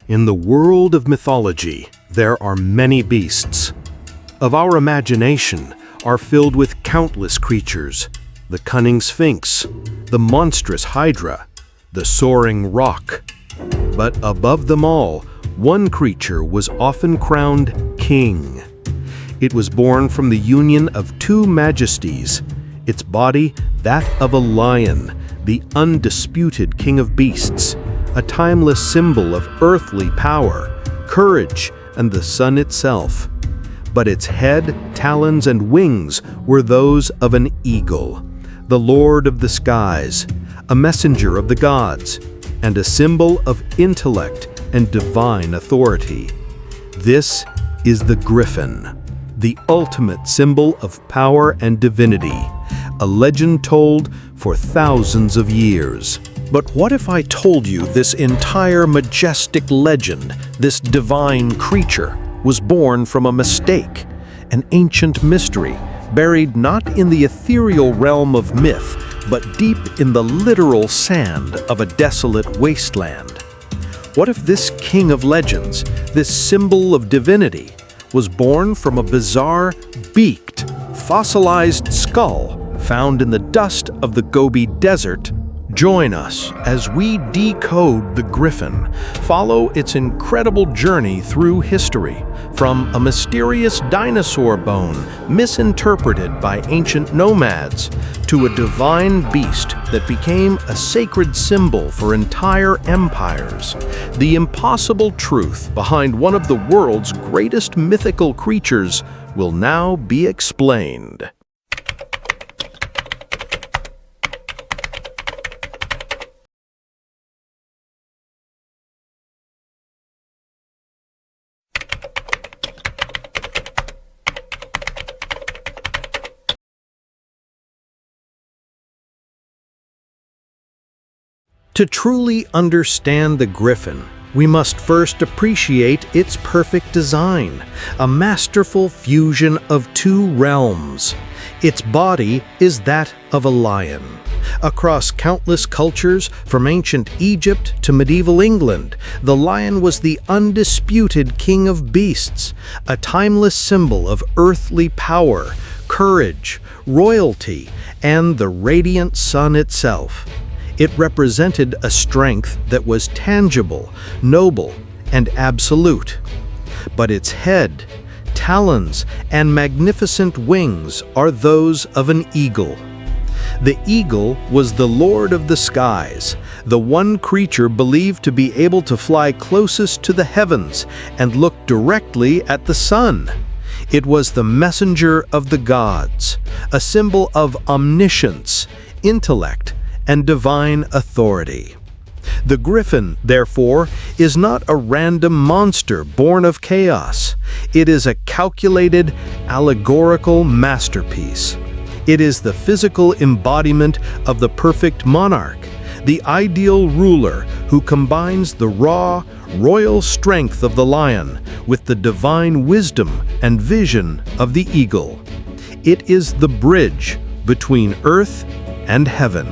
In the world of mythology, there are many beasts. Of our imagination are filled with countless creatures: the cunning sphinx, the monstrous hydra, the soaring roc. But above them all, one creature was often crowned king. It was born from the union of two majesties, its body that of a lion, the undisputed king of beasts, a timeless symbol of earthly power, courage, and the sun itself. But its head, talons, and wings were those of an eagle, the lord of the skies, a messenger of the gods, and a symbol of intellect and divine authority. This is the Griffin, the ultimate symbol of power and divinity, a legend told for thousands of years. But what if I told you this entire majestic legend, this divine creature, was born from a mistake, an ancient mystery, buried not in the ethereal realm of myth, but deep in the literal sand of a desolate wasteland? What if this king of legends, this symbol of divinity, was born from a bizarre, beaked, fossilized skull found in the dust of the Gobi Desert? Join us as we decode the Griffin, follow its incredible journey through history, from a mysterious dinosaur bone misinterpreted by ancient nomads, to a divine beast that became a sacred symbol for entire empires. The impossible truth behind one of the world's greatest mythical creatures will now be explained. To truly understand the Griffin, we must first appreciate its perfect design, a masterful fusion of two realms. Its body is that of a lion. Across countless cultures, from ancient Egypt to medieval England, the lion was the undisputed king of beasts, a timeless symbol of earthly power, courage, royalty, and the radiant sun itself. It represented a strength that was tangible, noble, and absolute. But its head, talons, and magnificent wings are those of an eagle. The eagle was the lord of the skies, the one creature believed to be able to fly closest to the heavens and look directly at the sun. It was the messenger of the gods, a symbol of omniscience, intellect, and divine authority. The Griffin, therefore, is not a random monster born of chaos. It is a calculated, allegorical masterpiece. It is the physical embodiment of the perfect monarch, the ideal ruler who combines the raw, royal strength of the lion with the divine wisdom and vision of the eagle. It is the bridge between earth and heaven.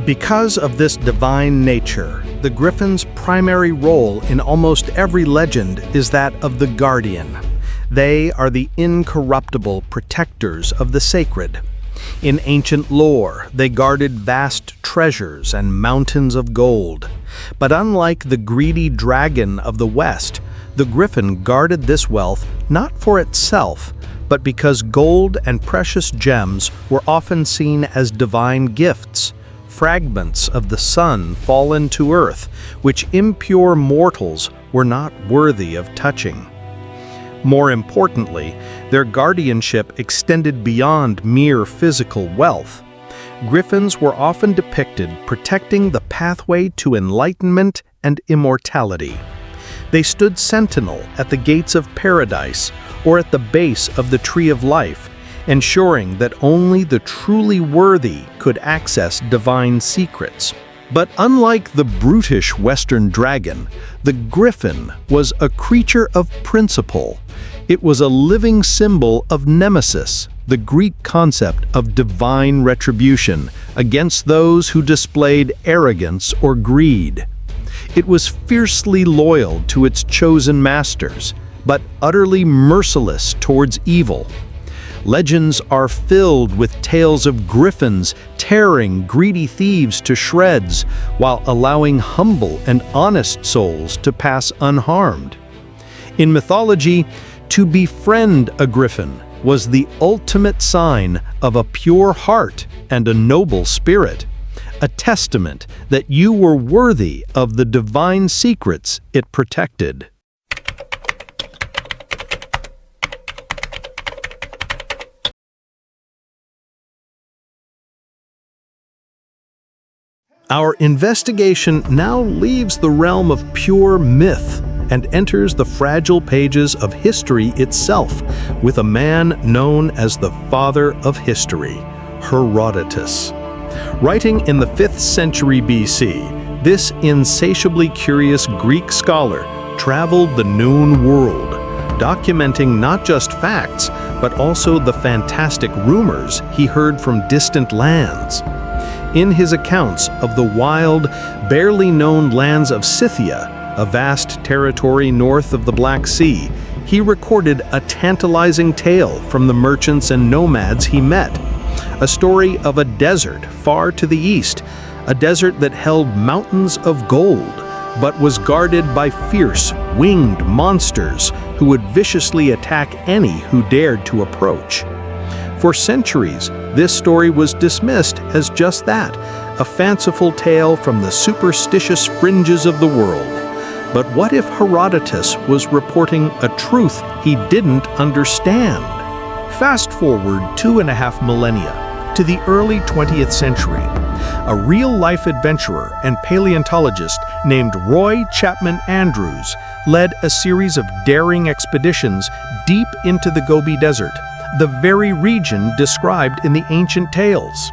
Because of this divine nature, the Griffin's primary role in almost every legend is that of the guardian. They are the incorruptible protectors of the sacred. In ancient lore, they guarded vast treasures and mountains of gold. But unlike the greedy dragon of the West, the Griffin guarded this wealth not for itself, but because gold and precious gems were often seen as divine gifts, fragments of the sun fallen to earth, which impure mortals were not worthy of touching. More importantly, their guardianship extended beyond mere physical wealth. Griffins were often depicted protecting the pathway to enlightenment and immortality. They stood sentinel at the gates of paradise or at the base of the tree of life, ensuring that only the truly worthy could access divine secrets. But unlike the brutish Western dragon, the Griffin was a creature of principle. It was a living symbol of nemesis, the Greek concept of divine retribution against those who displayed arrogance or greed. It was fiercely loyal to its chosen masters, but utterly merciless towards evil. Legends are filled with tales of griffins tearing greedy thieves to shreds while allowing humble and honest souls to pass unharmed. In mythology, to befriend a griffin was the ultimate sign of a pure heart and a noble spirit, a testament that you were worthy of the divine secrets it protected. Our investigation now leaves the realm of pure myth and enters the fragile pages of history itself with a man known as the father of history, Herodotus. Writing in the 5th century BC, this insatiably curious Greek scholar traveled the known world, documenting not just facts, but also the fantastic rumors he heard from distant lands. In his accounts of the wild, barely known lands of Scythia, a vast territory north of the Black Sea, he recorded a tantalizing tale from the merchants and nomads he met. A story of a desert far to the east, a desert that held mountains of gold, but was guarded by fierce, winged monsters who would viciously attack any who dared to approach. For centuries, this story was dismissed as just that, a fanciful tale from the superstitious fringes of the world. But what if Herodotus was reporting a truth he didn't understand? Fast forward 2.5 millennia to the early 20th century. A real-life adventurer and paleontologist named Roy Chapman Andrews led a series of daring expeditions deep into the Gobi Desert, the very region described in the ancient tales.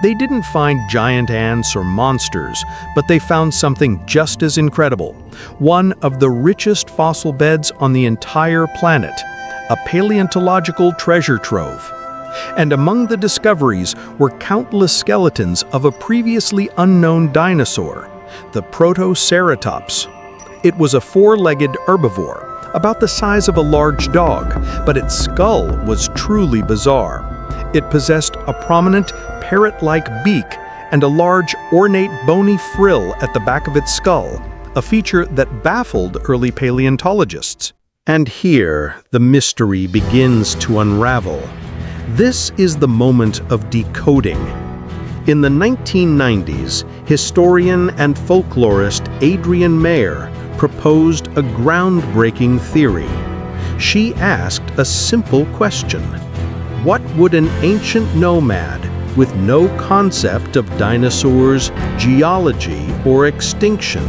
They didn't find giant ants or monsters, but they found something just as incredible, one of the richest fossil beds on the entire planet, a paleontological treasure trove. And among the discoveries were countless skeletons of a previously unknown dinosaur, the Protoceratops. It was a 4-legged herbivore, about the size of a large dog, but its skull was truly bizarre. It possessed a prominent parrot-like beak and a large, ornate bony frill at the back of its skull, a feature that baffled early paleontologists. And here, the mystery begins to unravel. This is the moment of decoding. In the 1990s, historian and folklorist Adrienne Mayer proposed a groundbreaking theory. She asked a simple question. What would an ancient nomad with no concept of dinosaurs, geology, or extinction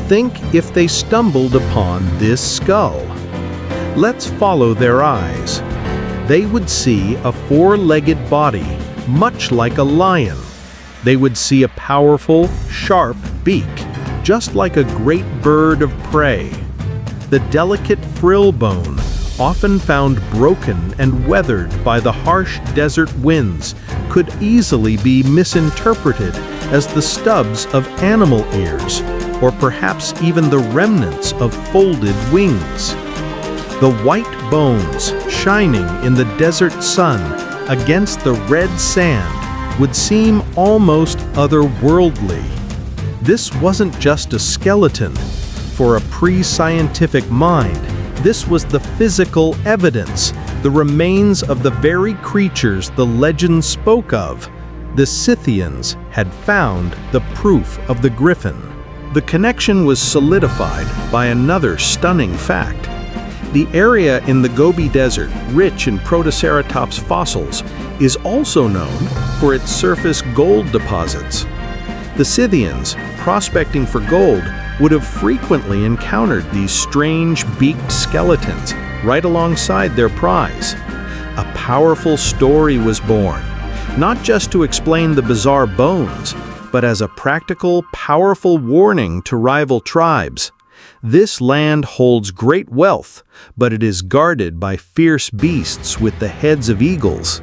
think if they stumbled upon this skull? Let's follow their eyes. They would see a 4-legged body, much like a lion. They would see a powerful, sharp beak, just like a great bird of prey. The delicate frill bone, often found broken and weathered by the harsh desert winds, could easily be misinterpreted as the stubs of animal ears, or perhaps even the remnants of folded wings. The white bones, shining in the desert sun against the red sand, would seem almost otherworldly. This wasn't just a skeleton. For a pre-scientific mind, this was the physical evidence, the remains of the very creatures the legend spoke of. The Scythians had found the proof of the griffin. The connection was solidified by another stunning fact. The area in the Gobi Desert, rich in Protoceratops fossils, is also known for its surface gold deposits. The Scythians, prospecting for gold, would have frequently encountered these strange beaked skeletons right alongside their prize. A powerful story was born, not just to explain the bizarre bones, but as a practical, powerful warning to rival tribes. This land holds great wealth, but it is guarded by fierce beasts with the heads of eagles.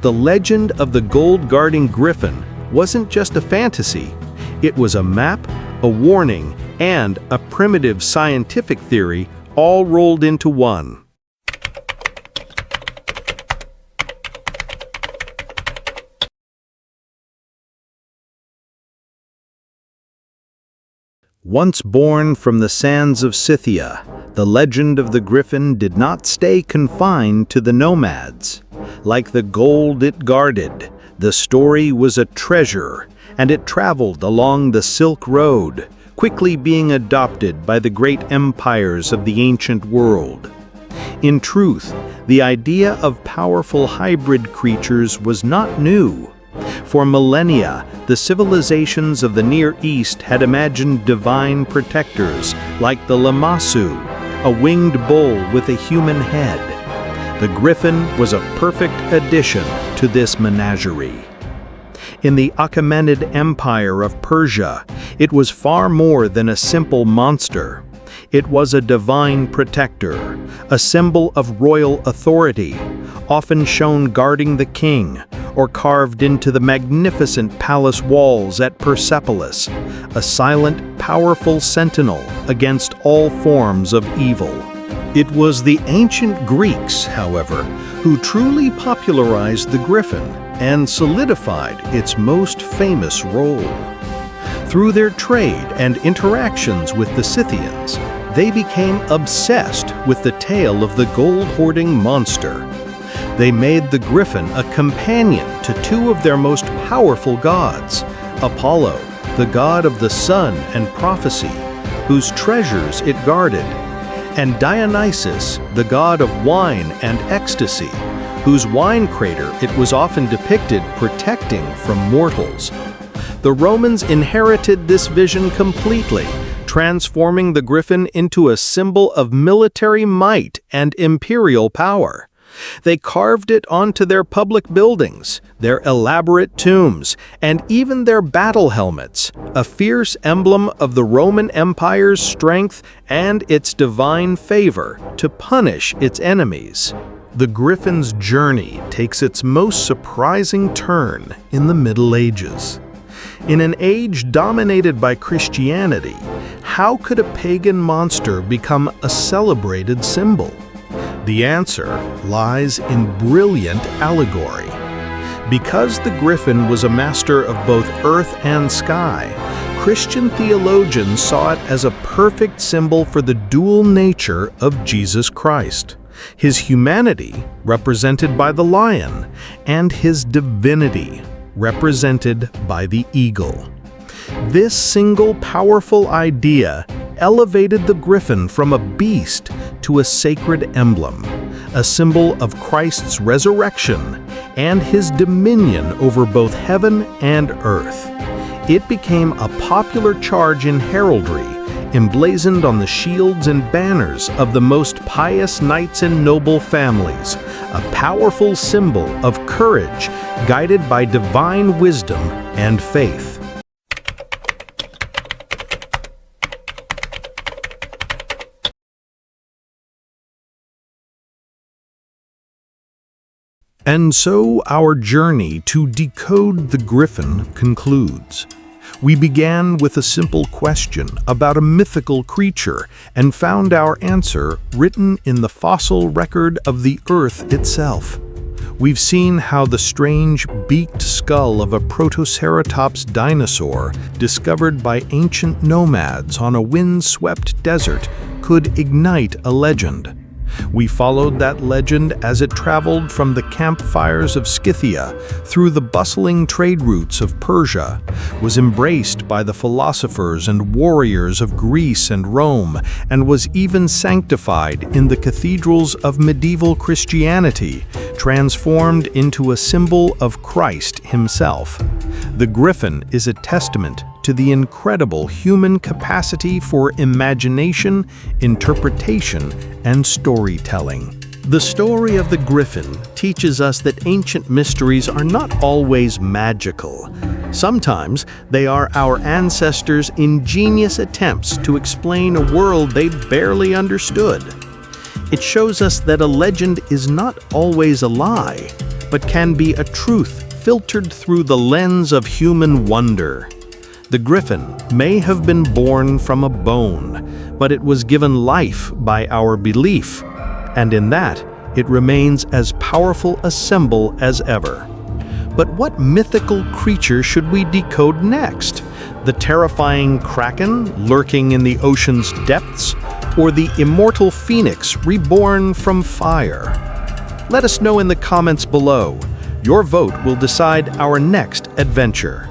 The legend of the gold-guarding griffin wasn't just a fantasy. It was a map, a warning, and a primitive scientific theory all rolled into one. Once born from the sands of Scythia, the legend of the Griffin did not stay confined to the nomads. Like the gold it guarded, the story was a treasure, and it traveled along the Silk Road, quickly being adopted by the great empires of the ancient world. In truth, the idea of powerful hybrid creatures was not new. For millennia, the civilizations of the Near East had imagined divine protectors like the Lamassu, a winged bull with a human head. The griffin was a perfect addition to this menagerie. In the Achaemenid Empire of Persia, it was far more than a simple monster. It was a divine protector, a symbol of royal authority, often shown guarding the king, or carved into the magnificent palace walls at Persepolis, a silent, powerful sentinel against all forms of evil. It was the ancient Greeks, however, who truly popularized the griffin and solidified its most famous role. Through their trade and interactions with the Scythians, they became obsessed with the tale of the gold-hoarding monster. They made the griffin a companion to two of their most powerful gods, Apollo, the god of the sun and prophecy, whose treasures it guarded, and Dionysus, the god of wine and ecstasy, whose wine crater it was often depicted protecting from mortals. The Romans inherited this vision completely, transforming the griffin into a symbol of military might and imperial power. They carved it onto their public buildings, their elaborate tombs, and even their battle helmets, a fierce emblem of the Roman Empire's strength and its divine favor to punish its enemies. The griffin's journey takes its most surprising turn in the Middle Ages. In an age dominated by Christianity, how could a pagan monster become a celebrated symbol? The answer lies in brilliant allegory. Because the griffin was a master of both earth and sky, Christian theologians saw it as a perfect symbol for the dual nature of Jesus Christ, his humanity, represented by the lion, and his divinity, represented by the eagle. This single powerful idea elevated the griffin from a beast to a sacred emblem, a symbol of Christ's resurrection and his dominion over both heaven and earth. It became a popular charge in heraldry, emblazoned on the shields and banners of the most pious knights and noble families, a powerful symbol of courage guided by divine wisdom and faith. And so our journey to decode the griffin concludes. We began with a simple question about a mythical creature and found our answer written in the fossil record of the Earth itself. We've seen how the strange beaked skull of a Protoceratops dinosaur, discovered by ancient nomads on a wind-swept desert, could ignite a legend. We followed that legend as it traveled from the campfires of Scythia through the bustling trade routes of Persia, was embraced by the philosophers and warriors of Greece and Rome, and was even sanctified in the cathedrals of medieval Christianity, transformed into a symbol of Christ himself. The griffin is a testament to the incredible human capacity for imagination, interpretation, and storytelling. The story of the griffin teaches us that ancient mysteries are not always magical. Sometimes they are our ancestors' ingenious attempts to explain a world they barely understood. It shows us that a legend is not always a lie, but can be a truth filtered through the lens of human wonder. The griffin may have been born from a bone, but it was given life by our belief, and in that, it remains as powerful a symbol as ever. But what mythical creature should we decode next? The terrifying kraken lurking in the ocean's depths, or the immortal phoenix reborn from fire? Let us know in the comments below. Your vote will decide our next adventure.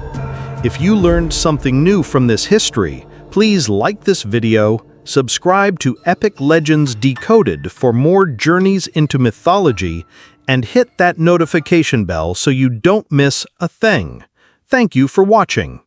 If you learned something new from this history, please like this video, subscribe to Epic Legends Decoded for more journeys into mythology, and hit that notification bell so you don't miss a thing. Thank you for watching.